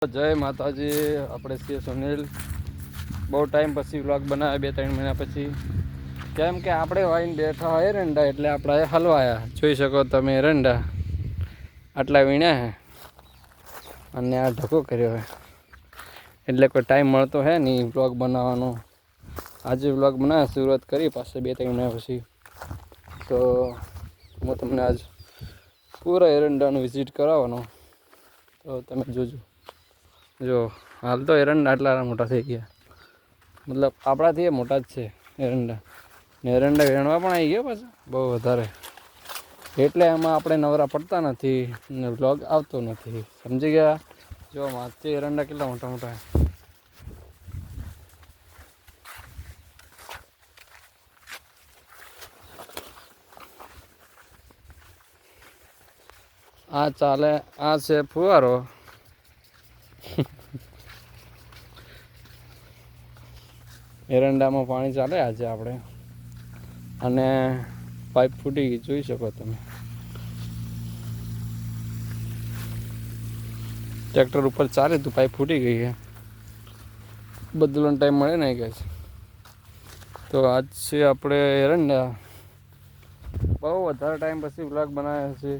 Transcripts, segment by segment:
જય માતાજી, આપણે છીએ સુનિલ. બહુ ટાઈમ પછી વ્લોગ બનાવ્યા, 2-3 મહિના પછી. કેમ કે આપણે વાઈને બેઠા હોય એરંડા, એટલે આપણે હલવાયા. જોઈ શકો તમે એરંડા આટલા વીણ્યા હે અને આ ઢકો કર્યો હે, એટલે કોઈ ટાઈમ મળતો હે નહીં વ્લોગ બનાવવાનો. આજે વ્લોગ બનાવ્યા, શરૂઆત કરી પાસે 2-3 મહિના પછી. તો હું તમને આજ પૂરા એરંડાનું વિઝિટ કરાવવાનો, તો તમે જોજો. જો હાલ તો એરંડા આટલા મોટા થઈ ગયા, મતલબ આપણાથી એ મોટા જ છે એરંડા. ને એરંડા વેણવા પણ આવી ગયા પાછા બહુ વધારે, એટલે એમાં આપણે નવરા પડતા નથી ને વ્લોગ આવતો નથી, સમજી ગયા. જો માથી એરંડા કેટલા મોટા મોટા. આ ચાલે, આ છે ફુવારો. એરંડામાં પાણી ચાલે આજે આપણે, અને પાઇપ ફૂટી ગઈ જોઈ શકો તમે. ટ્રેક્ટર ઉપર ચાલે તો પાઇપ ફૂટી ગઈ છે, બદલવાનો ટાઈમ મળે નહીં કે છે. તો આજ છે આપણે એરંડા. બહુ વધારે ટાઈમ પછી વ્લોગ બનાવ્યા છે,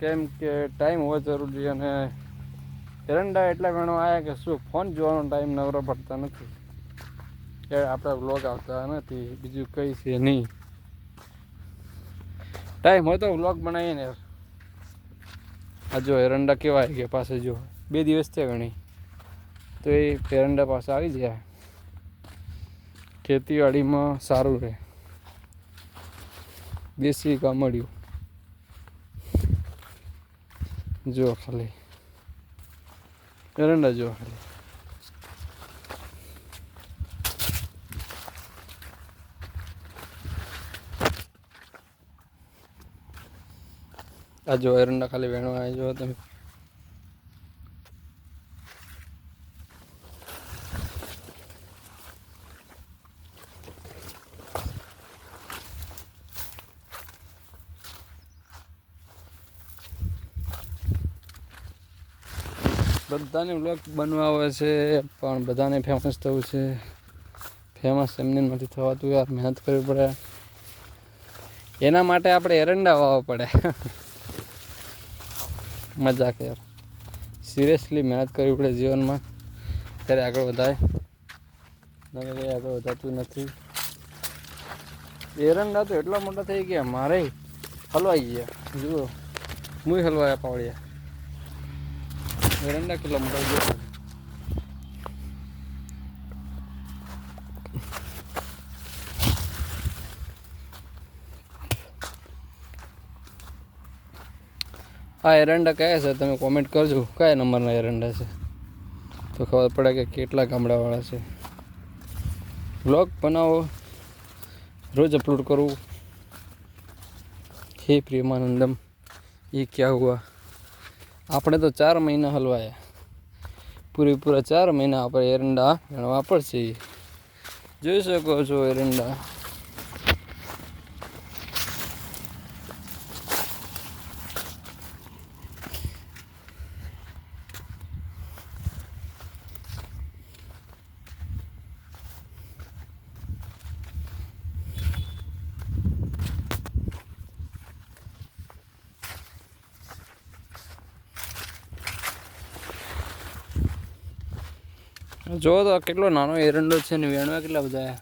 કેમ કે ટાઈમ હોવો જરૂરી. અને એરંડા એટલા ઘણો આવ્યા કે શું ફોન જોવાનો ટાઈમ નવરો પડતા નથી, કે આપણા વ્લોગ આવતા નથી. બીજું કંઈ છે નહીં, ટાઈમ હોય તો વ્લોગ બનાવીએ ને. આ જો એરંડા કેવા આવી ગયા પાસે, જો 2 દિવસ થયા ઘણી, તો એ એરંડા પાસે આવી ગયા. ખેતીવાડીમાં સારું રહે, દેશી ગામડિયું. જો ખાલી એરંડા જો ખાલી. આ જો એરંડા ખાલી વેણવા આવી જો તમે. બધાને વ્લોગ બનવા આવે છે, પણ બધાને ફેમસ થવું છે. ફેમસ એમને નથી થવાતું યાર, મહેનત કરવી પડે. એના માટે આપણે એરંડા વાવવા પડે. મજાક યાર, સિરિયસલી મહેનત કરવી પડે જીવનમાં, ત્યારે આગળ વધાય. નવે કંઈ આગળ વધાતું નથી. એરંડા તો એટલા મોટા થઈ ગયા, મારે હલવાઈ ગયા. જુઓ, હું હલવાયા પાવડિયા. એરંડા કેટલા મોટા ગયા. આ એરંડા કયા છે તમે કોમેન્ટ કરજો, કયા નંબરના એરંડા છે, તો ખબર પડે કે કેટલા ગામડાવાળા છે. વ્લોગ બનાવો, રોજ અપલોડ કરવું. હે પ્રેમાનંદમ એ ક્યાં હુઆ. આપણે તો 4 મહિના હલવાયા, પૂરેપૂરા 4 મહિના આપણે એરંડા ગણવા પડશે. જોઈ શકો છો એરંડા. જો તો કેટલો નાનો એરંડો છે ને વેણવા કેટલા બધા.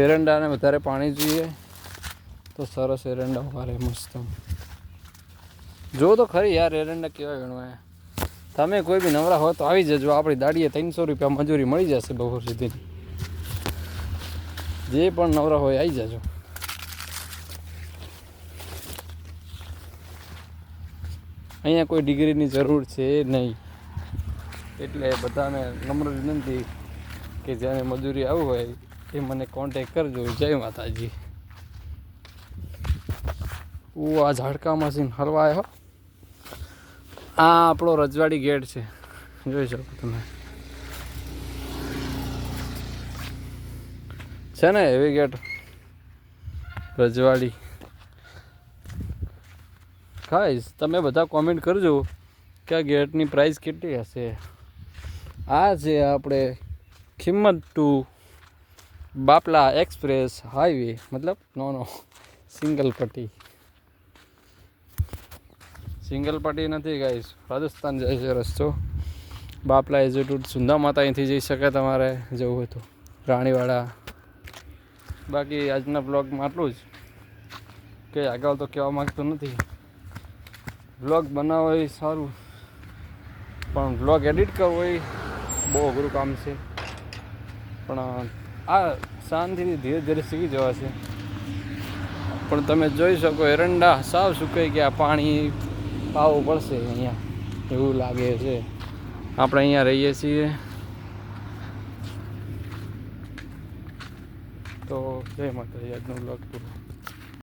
એરંડાને વધારે પાણી જોઈએ તો સરસ એરંડા ઉગાડે મસ્ત. જો તો ખરી યાર એરંડા કેવા વેણવા. તમે કોઈ બી નવરા હોય તો આવી જજો, આપણી દાડીએ 300 રૂપિયા મજૂરી મળી જશે બપોર સુધી. જે પણ નવરા હોય આવી જજો. અહીંયા કોઈ ડિગ્રીની જરૂર છે નહીં, એટલે બધાને નમ્ર વિનંતી કે જેને મજૂરી આવવું હોય એ મને કોન્ટેક કરજો. જય માતાજી. આ ઝાડકામાં છે હલવા આવ્યો. આ આપણો રજવાડી ગેટ છે, જોઈ શકો તમે. છે ને એવી ગેટ રજવાડી. ગાઈસ તમે બધા કોમેન્ટ કરજો કે આ ગેટની પ્રાઇસ કેટલી હશે. આ છે આપણે ખિંમત ટુ બાપલા એક્સપ્રેસ હાઈવે, મતલબ નો સિંગલ પટ્ટી. સિંગલ પટ્ટી નથી ગાઈસ, રાજસ્થાન જાય છે રસ્તો. બાપલા એઝેટુડ સુંદા માતા અહીંથી જઈ શકે તમારે જવું હોય તો, રાણીવાડા. બાકી આજના બ્લોગમાં આટલું જ, કે આગળ તો કહેવા માગતો નથી. બ્લોગ બનાવવો એ સારું, પણ બ્લોગ એડિટ કરવો એ બહુ અઘરું કામ છે. પણ આ શાંતિથી ધીરે ધીરે શીખી જવા છે. પણ તમે જોઈ શકો એરંડા સાવ સુકાઈ ગયા, પાણી પાવું પડશે અહીંયા એવું લાગે છે. આપણે અહીંયા રહીએ છીએ તો જય માતાજી. આજનો બ્લોગ પૂરો.